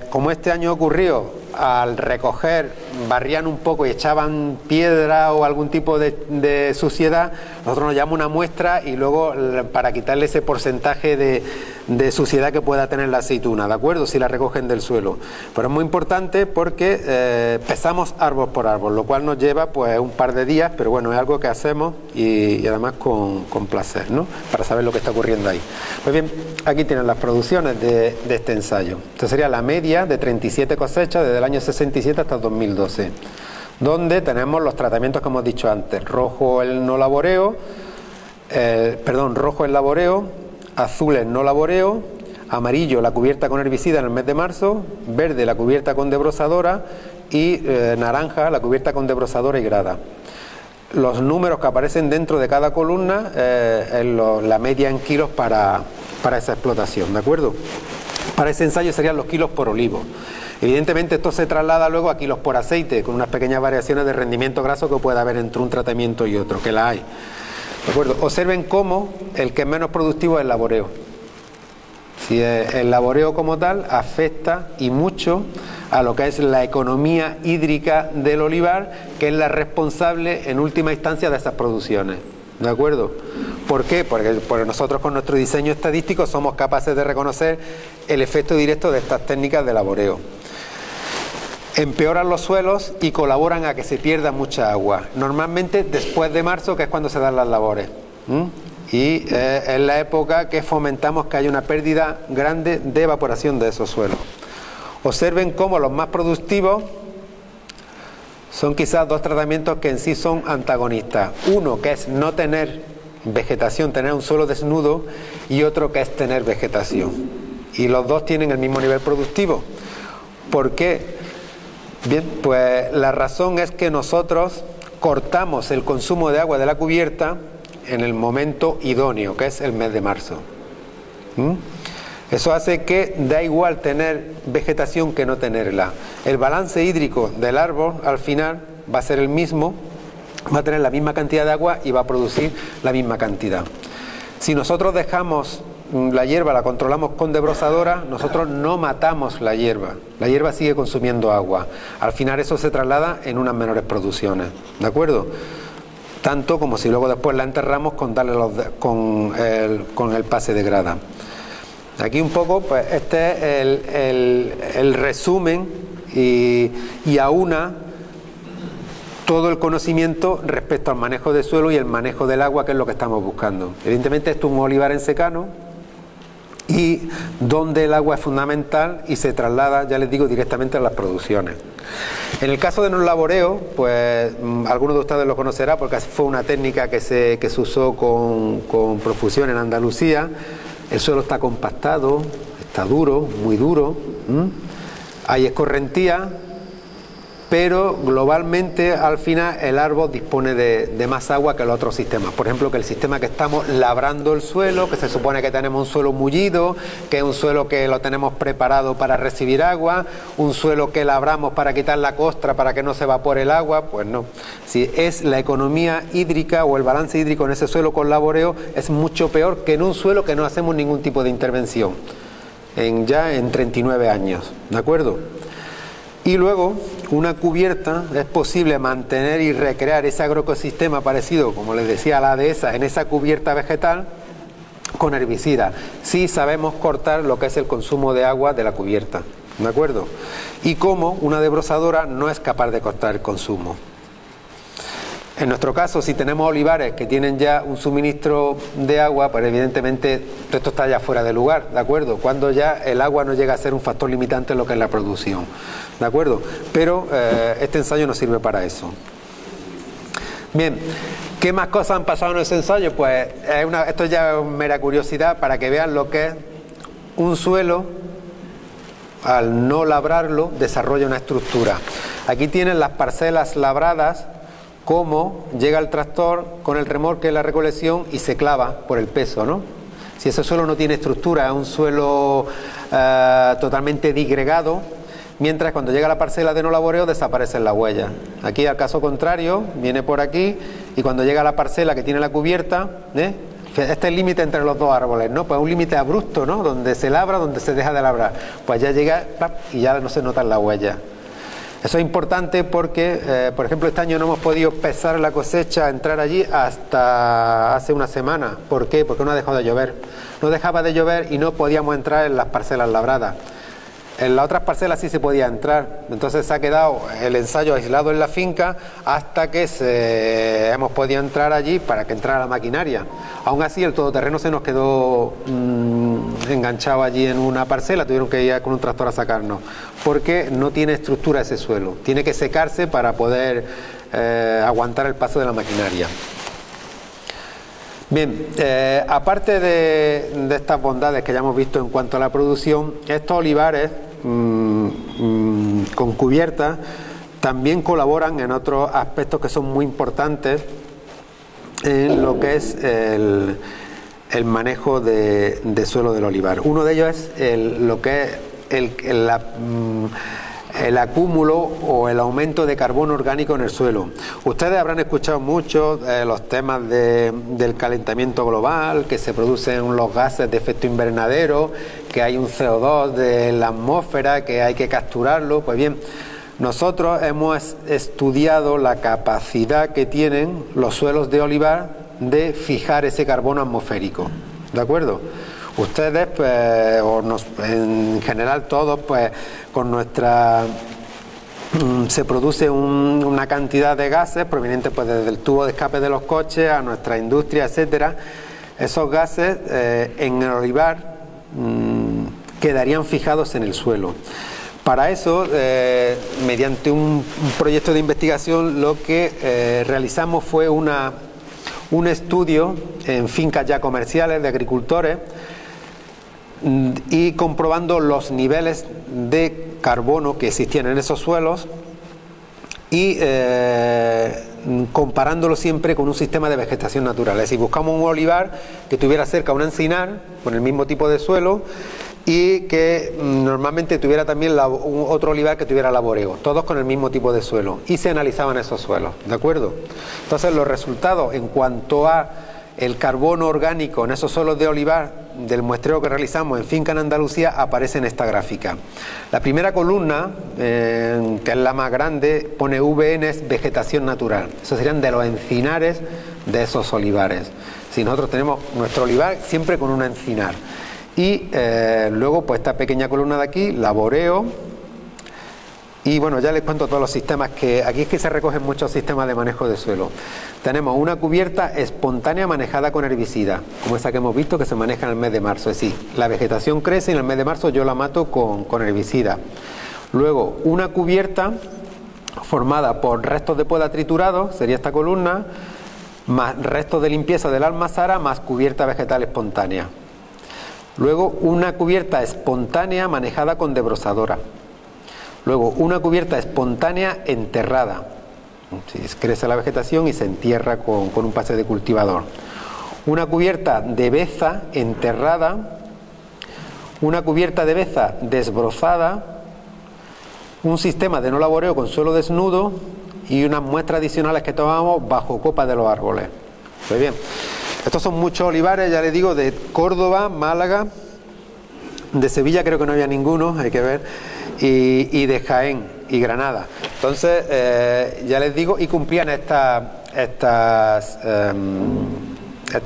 como este año ocurrió, al recoger barrían un poco y echaban piedra o algún tipo de suciedad, nosotros nos llevamos una muestra y luego para quitarle ese porcentaje de suciedad que pueda tener la aceituna, ¿de acuerdo? Si la recogen del suelo. Pero es muy importante porque pesamos árbol por árbol, lo cual nos lleva pues un par de días, pero bueno, es algo que hacemos y además con placer, ¿no? Para saber lo que está ocurriendo ahí. Pues bien, aquí tienen las producciones de este ensayo. Esto sería la media de 37 cosechas desde el año 67 hasta el 2012, donde tenemos los tratamientos que hemos dicho antes: rojo el no laboreo, rojo el laboreo, azul el no laboreo, amarillo la cubierta con herbicida en el mes de marzo, verde la cubierta con debrosadora y naranja la cubierta con debrosadora y grada. Los números que aparecen dentro de cada columna la media en kilos para esa explotación, ¿de acuerdo? Para ese ensayo serían los kilos por olivo. Evidentemente esto se traslada luego a kilos por aceite, con unas pequeñas variaciones de rendimiento graso que puede haber entre un tratamiento y otro, que la hay. ¿De acuerdo? Observen cómo el que es menos productivo es el laboreo. Si el laboreo como tal afecta y mucho a lo que es la economía hídrica del olivar, que es la responsable en última instancia de esas producciones. ¿De acuerdo? ¿Por qué? Porque nosotros con nuestro diseño estadístico somos capaces de reconocer el efecto directo de estas técnicas de laboreo. Empeoran los suelos y colaboran a que se pierda mucha agua, normalmente después de marzo, que es cuando se dan las labores. Y es la época que fomentamos que haya una pérdida grande de evaporación de esos suelos. Observen cómo los más productivos son quizás dos tratamientos que en sí son antagonistas. Uno que es no tener vegetación, tener un suelo desnudo, y otro que es tener vegetación. Y los dos tienen el mismo nivel productivo. ¿Por qué? Bien, pues la razón es que nosotros cortamos el consumo de agua de la cubierta en el momento idóneo, que es el mes de marzo. Eso hace que da igual tener vegetación que no tenerla. El balance hídrico del árbol al final va a ser el mismo, va a tener la misma cantidad de agua y va a producir la misma cantidad. Si nosotros dejamos la hierba, la controlamos con debrosadora, nosotros no matamos la hierba sigue consumiendo agua. Al final eso se traslada en unas menores producciones, ¿de acuerdo? Tanto como si luego después la enterramos con el pase de grada. Aquí un poco, pues este es el resumen y aúna todo el conocimiento respecto al manejo de suelo y el manejo del agua, que es lo que estamos buscando. Evidentemente esto es un olivar en secano, y donde el agua es fundamental y se traslada, ya les digo, directamente a las producciones. En el caso de no laboreo, pues algunos de ustedes lo conocerán porque fue una técnica que se usó con profusión en Andalucía. El suelo está compactado, está duro, muy duro, hay escorrentía, pero globalmente al final el árbol dispone de más agua que los otros sistemas. Por ejemplo, que el sistema que estamos labrando el suelo, que se supone que tenemos un suelo mullido, que es un suelo que lo tenemos preparado para recibir agua, un suelo que labramos para quitar la costra para que no se evapore el agua, pues no. Si es la economía hídrica o el balance hídrico en ese suelo con laboreo, es mucho peor que en un suelo que no hacemos ningún tipo de intervención, ya en 39 años, ¿de acuerdo? Y luego, una cubierta, es posible mantener y recrear ese agroecosistema parecido, como les decía, a la dehesa, en esa cubierta vegetal con herbicida, si sabemos cortar lo que es el consumo de agua de la cubierta, ¿de acuerdo? Y cómo una debrosadora no es capaz de cortar el consumo. En nuestro caso, si tenemos olivares que tienen ya un suministro de agua, pues evidentemente esto está ya fuera de lugar, ¿de acuerdo? Cuando ya el agua no llega a ser un factor limitante en lo que es la producción, ¿de acuerdo? Pero este ensayo nos sirve para eso. Bien, ¿qué más cosas han pasado en ese ensayo? Pues esto ya es mera curiosidad para que vean lo que es un suelo. Al no labrarlo, desarrolla una estructura. Aquí tienen las parcelas labradas, cómo llega el tractor con el remolque de la recolección y se clava por el peso, ¿no? Si ese suelo no tiene estructura, es un suelo totalmente disgregado, mientras cuando llega la parcela de no laboreo desaparecen las huellas. Aquí, al caso contrario, viene por aquí, y cuando llega a la parcela que tiene la cubierta, este es el límite entre los dos árboles, ¿no? Pues un límite abrupto, ¿no? Donde se labra, donde se deja de labrar. Pues ya llega y ya no se notan las huellas. Eso es importante porque, por ejemplo, este año no hemos podido pesar la cosecha, entrar allí hasta hace una semana. ¿Por qué? Porque no ha dejado de llover. No dejaba de llover y no podíamos entrar en las parcelas labradas. En las otras parcelas sí se podía entrar, entonces se ha quedado el ensayo aislado en la finca hasta que hemos podido entrar allí para que entrara la maquinaria. Aún así el todoterreno se nos quedó enganchado allí en una parcela, tuvieron que ir con un tractor a sacarnos, porque no tiene estructura ese suelo, tiene que secarse para poder aguantar el paso de la maquinaria. Bien, aparte de estas bondades que ya hemos visto en cuanto a la producción, estos olivares con cubierta también colaboran en otros aspectos que son muy importantes en lo que es el manejo de suelo del olivar. Uno de ellos es lo que es el acúmulo o el aumento de carbono orgánico en el suelo. Ustedes habrán escuchado mucho los temas del calentamiento global, que se producen los gases de efecto invernadero, que hay un CO2 de la atmósfera, que hay que capturarlo. Pues bien, nosotros hemos estudiado la capacidad que tienen los suelos de olivar de fijar ese carbono atmosférico. ¿De acuerdo? Ustedes, pues, en general todos, pues, con nuestra se produce una cantidad de gases provenientes, pues, desde el tubo de escape de los coches a nuestra industria, etcétera. Esos gases en el olivar quedarían fijados en el suelo. Para eso, mediante un proyecto de investigación, lo que realizamos fue un estudio en fincas ya comerciales de agricultores, y comprobando los niveles de carbono que existían en esos suelos y comparándolo siempre con un sistema de vegetación natural. Es decir, buscamos un olivar que tuviera cerca un encinar con el mismo tipo de suelo y que normalmente tuviera también otro olivar que tuviera laboreo, todos con el mismo tipo de suelo, y se analizaban esos suelos, ¿de acuerdo? Entonces los resultados en cuanto a el carbono orgánico en esos suelos de olivar del muestreo que realizamos en finca en Andalucía aparece en esta gráfica. La primera columna, que es la más grande, pone VN, es vegetación natural. Esos serían de los encinares de esos olivares. Si nosotros tenemos nuestro olivar siempre con un encinar. Y luego, pues esta pequeña columna de aquí, laboreo. Y bueno, ya les cuento todos los sistemas que... Aquí es que se recogen muchos sistemas de manejo de suelo. Tenemos una cubierta espontánea manejada con herbicida, como esa que hemos visto que se maneja en el mes de marzo. Es decir, la vegetación crece y en el mes de marzo yo la mato con herbicida. Luego, una cubierta formada por restos de poda triturados, sería esta columna, más restos de limpieza del almazara, más cubierta vegetal espontánea. Luego, una cubierta espontánea manejada con desbrozadora. Luego, una cubierta espontánea enterrada. Crece la vegetación y se entierra con un pase de cultivador. Una cubierta de beza enterrada. Una cubierta de beza desbrozada. Un sistema de no laboreo con suelo desnudo. Y unas muestras adicionales que tomamos bajo copa de los árboles. Pues bien, estos son muchos olivares, ya les digo, de Córdoba, Málaga, de Sevilla creo que no había ninguno, hay que ver, y de Jaén y Granada. Entonces, ya les digo, y cumplían estos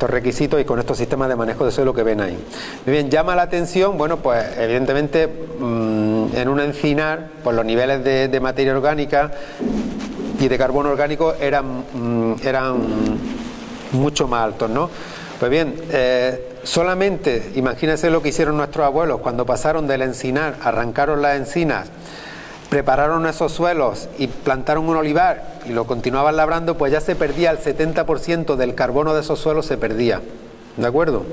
requisitos y con estos sistemas de manejo de suelo que ven ahí. Muy bien, llama la atención, bueno, pues evidentemente en un encinar, pues los niveles de materia orgánica y de carbono orgánico eran mucho más altos, ¿no? Pues bien, solamente, imagínense lo que hicieron nuestros abuelos cuando pasaron del encinar, arrancaron las encinas, prepararon esos suelos y plantaron un olivar y lo continuaban labrando, pues ya se perdía el 70% del carbono de esos suelos, se perdía, ¿de acuerdo?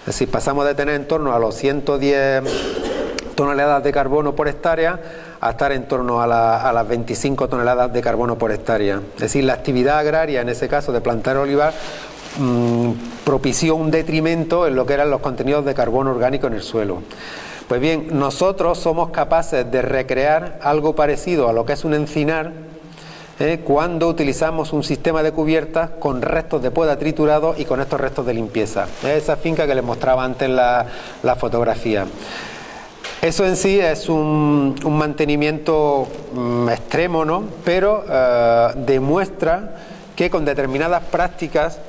Es decir, pasamos de tener en torno a los 110 toneladas de carbono por hectárea a estar en torno a las 25 toneladas de carbono por hectárea. Es decir, la actividad agraria, en ese caso de plantar olivar, propició un detrimento en lo que eran los contenidos de carbono orgánico en el suelo. Pues bien, nosotros somos capaces de recrear algo parecido a lo que es un encinar cuando utilizamos un sistema de cubiertas con restos de poda triturados y con estos restos de limpieza. Esa finca que les mostraba antes la fotografía. Eso en sí es un mantenimiento extremo, ¿no? Pero demuestra que con determinadas prácticas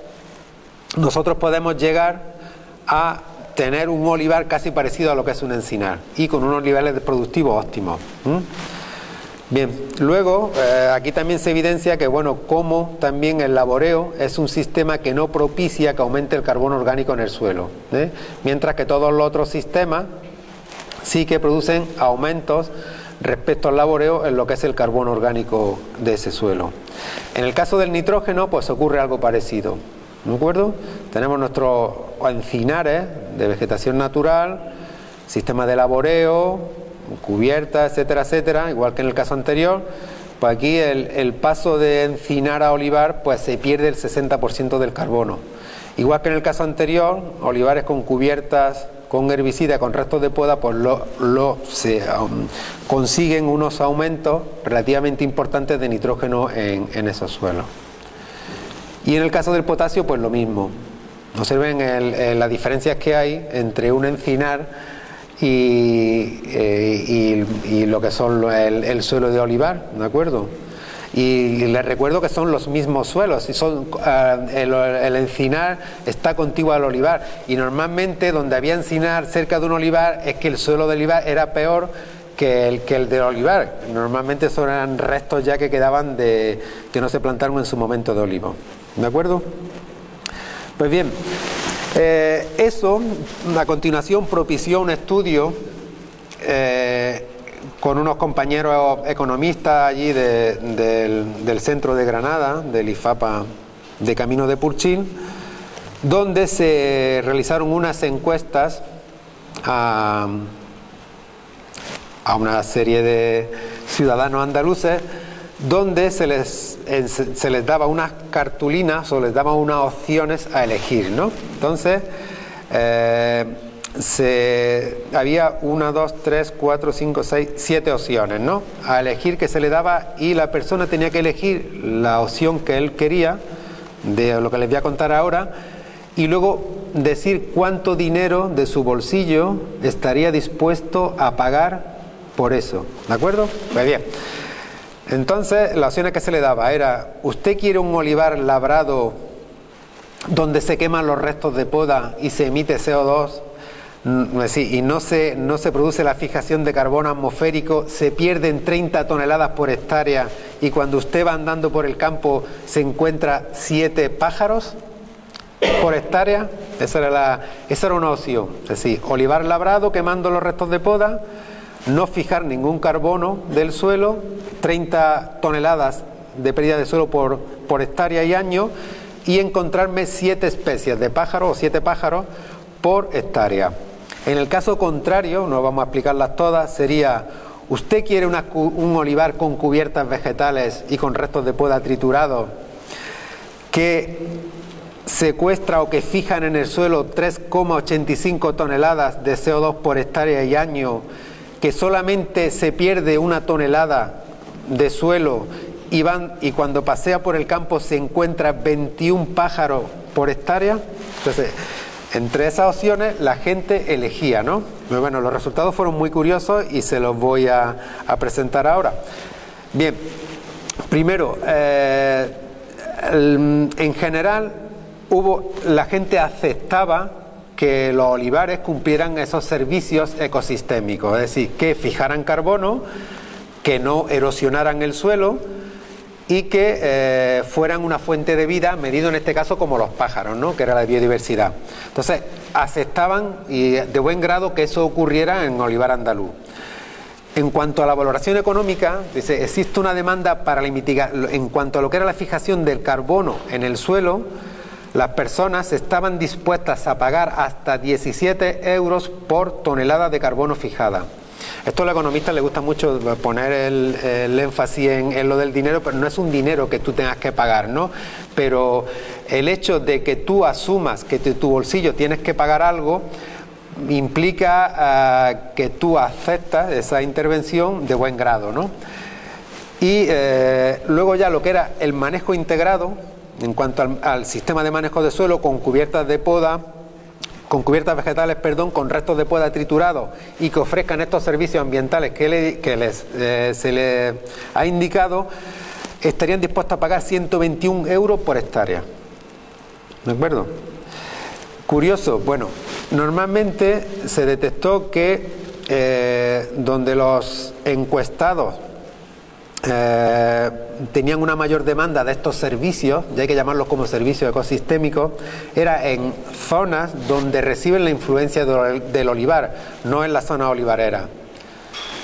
nosotros podemos llegar a tener un olivar casi parecido a lo que es un encinar y con unos niveles productivos óptimos. Bien, luego aquí también se evidencia que, bueno, como también el laboreo es un sistema que no propicia que aumente el carbono orgánico en el suelo, mientras que todos los otros sistemas sí que producen aumentos respecto al laboreo en lo que es el carbono orgánico de ese suelo. En el caso del nitrógeno, pues ocurre algo parecido, ¿de acuerdo? Tenemos nuestros encinares de vegetación natural, sistemas de laboreo, cubiertas, etcétera, etcétera, igual que en el caso anterior. Pues aquí el paso de encinar a olivar, pues se pierde el 60% del carbono. Igual que en el caso anterior, olivares con cubiertas, con herbicida, con restos de poda, pues consiguen unos aumentos relativamente importantes de nitrógeno en esos suelos. Y en el caso del potasio, pues lo mismo. Observen las diferencias que hay entre un encinar y lo que son el suelo de olivar, ¿de acuerdo? Y les recuerdo que son los mismos suelos, y el encinar está contiguo al olivar, y normalmente donde había encinar cerca de un olivar es que el suelo de olivar era peor que el de olivar. Normalmente son eran restos ya que quedaban que no se plantaron en su momento de olivo, ¿de acuerdo? Pues bien, eso a continuación propició un estudio con unos compañeros economistas allí del centro de Granada, del IFAPA de Camino de Purchín, donde se realizaron unas encuestas a una serie de ciudadanos andaluces, donde se les daba unas cartulinas o les daba unas opciones a elegir, ¿no? Entonces había 1, 2, 3, 4, 5, 6, 7 opciones, ¿no? A elegir que se le daba, y la persona tenía que elegir la opción que él quería, de lo que les voy a contar ahora, y luego decir cuánto dinero de su bolsillo estaría dispuesto a pagar por eso, ¿de acuerdo? Pues bien, entonces las opciones que se le daba era: ¿usted quiere un olivar labrado donde se queman los restos de poda y se emite CO2? Y no se produce la fijación de carbono atmosférico, se pierden 30 toneladas por hectárea, y cuando usted va andando por el campo se encuentra 7 pájaros por hectárea. Esa era una opción. Es decir, olivar labrado quemando los restos de poda, no fijar ningún carbono del suelo, 30 toneladas de pérdida de suelo por hectárea y año, y encontrarme 7 especies de pájaros o 7 pájaros por hectárea. En el caso contrario, no vamos a explicarlas todas, sería: ¿usted quiere un olivar con cubiertas vegetales y con restos de poda triturados que secuestra o que fijan en el suelo 3,85 toneladas de CO2 por hectárea y año, que solamente se pierde 1 tonelada de suelo, y cuando pasea por el campo se encuentra 21 pájaros por hectárea? Entonces, entre esas opciones la gente elegía, ¿no? Pero bueno, los resultados fueron muy curiosos y se los voy a presentar ahora. Bien, primero, en general la gente aceptaba que los olivares cumplieran esos servicios ecosistémicos, es decir, que fijaran carbono, que no erosionaran el suelo y que fueran una fuente de vida, medido en este caso como los pájaros, ¿no? Que era la biodiversidad. Entonces, aceptaban y de buen grado que eso ocurriera en olivar andaluz. En cuanto a la valoración económica, dice, existe una demanda para la mitigación. En cuanto a lo que era la fijación del carbono en el suelo, las personas estaban dispuestas a pagar hasta 17 euros por tonelada de carbono fijada. Esto a los economistas les gusta mucho poner el énfasis en lo del dinero, pero no es un dinero que tú tengas que pagar, ¿no? Pero el hecho de que tú asumas que tu bolsillo tienes que pagar algo implica que tú aceptas esa intervención de buen grado, ¿no? Y luego ya lo que era el manejo integrado, en cuanto al sistema de manejo de suelo con cubiertas de poda, con cubiertas vegetales, perdón, con restos de poda triturados y que ofrezcan estos servicios ambientales que se les ha indicado, estarían dispuestos a pagar 121 euros por hectárea. ¿De acuerdo? Curioso, bueno, normalmente se detectó que donde los encuestados tenían una mayor demanda de estos servicios, y hay que llamarlos como servicios ecosistémicos, era en zonas donde reciben la influencia del olivar, no en la zona olivarera.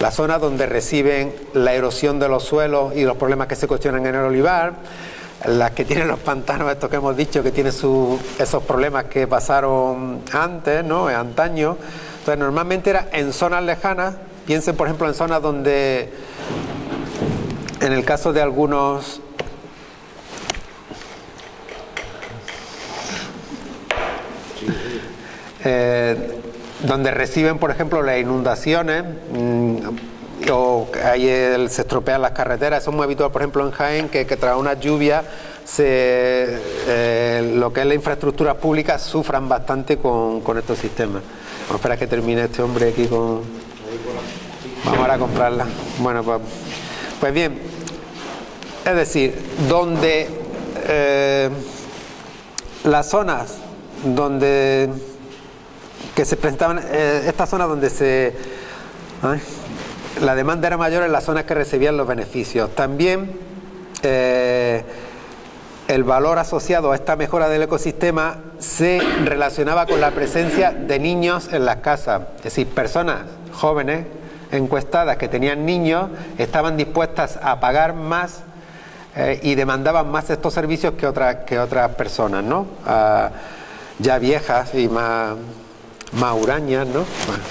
Las zonas donde reciben la erosión de los suelos y los problemas que se cuestionan en el olivar, las que tienen los pantanos, estos que hemos dicho, que tienen esos problemas que pasaron antes, ¿no? Antaño. Entonces, normalmente era en zonas lejanas. Piensen, por ejemplo, en zonas donde, en el caso de algunos donde reciben, por ejemplo, las inundaciones, o ahí se estropean las carreteras. Eso es muy habitual, por ejemplo, en Jaén, que tras una lluvia lo que es la infraestructura pública sufran bastante con estos sistemas. Vamos a esperar que termine este hombre aquí con... Vamos ahora a comprarla. Bueno, pues bien, es decir, donde las zonas donde que se presentaban, estas zonas donde la demanda era mayor en las zonas que recibían los beneficios. También el valor asociado a esta mejora del ecosistema se relacionaba con la presencia de niños en las casas. Es decir, personas jóvenes encuestadas que tenían niños estaban dispuestas a pagar más y demandaban más estos servicios que otras personas, ¿no? Ya viejas y más hurañas, ¿no? Bueno.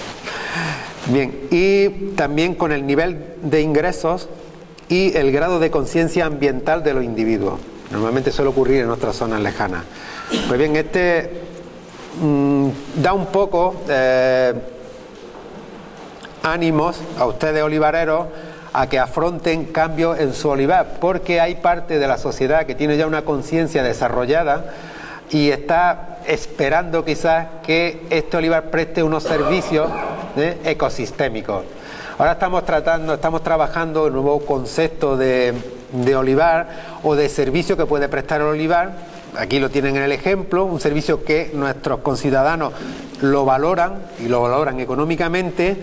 Bien, y también con el nivel de ingresos y el grado de conciencia ambiental de los individuos. Normalmente suele ocurrir en otras zonas lejanas. Pues bien, da un poco ánimos a ustedes olivareros a que afronten cambios en su olivar, porque hay parte de la sociedad que tiene ya una conciencia desarrollada y está esperando quizás que este olivar preste unos servicios ecosistémicos. Ahora estamos trabajando el nuevo concepto de olivar o de servicio que puede prestar el olivar. Aquí lo tienen en el ejemplo, un servicio que nuestros conciudadanos lo valoran y lo valoran económicamente,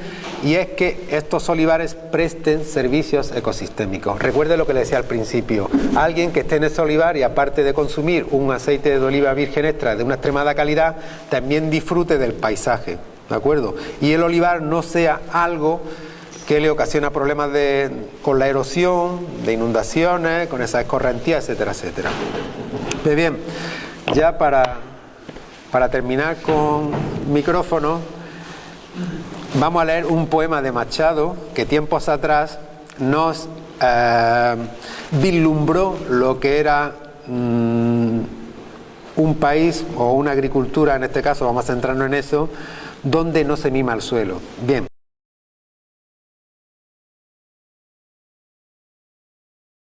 y es que estos olivares presten servicios ecosistémicos. Recuerde lo que le decía al principio, alguien que esté en ese olivar y aparte de consumir un aceite de oliva virgen extra de una extremada calidad, también disfrute del paisaje, ¿de acuerdo? Y el olivar no sea algo que le ocasiona problemas con la erosión, de inundaciones, con esas escorrentías, etcétera, etcétera. Pues bien, ya para terminar con micrófono, vamos a leer un poema de Machado que tiempos atrás nos vislumbró lo que era un país o una agricultura, en este caso vamos a centrarnos en eso, donde no se mima el suelo. Bien,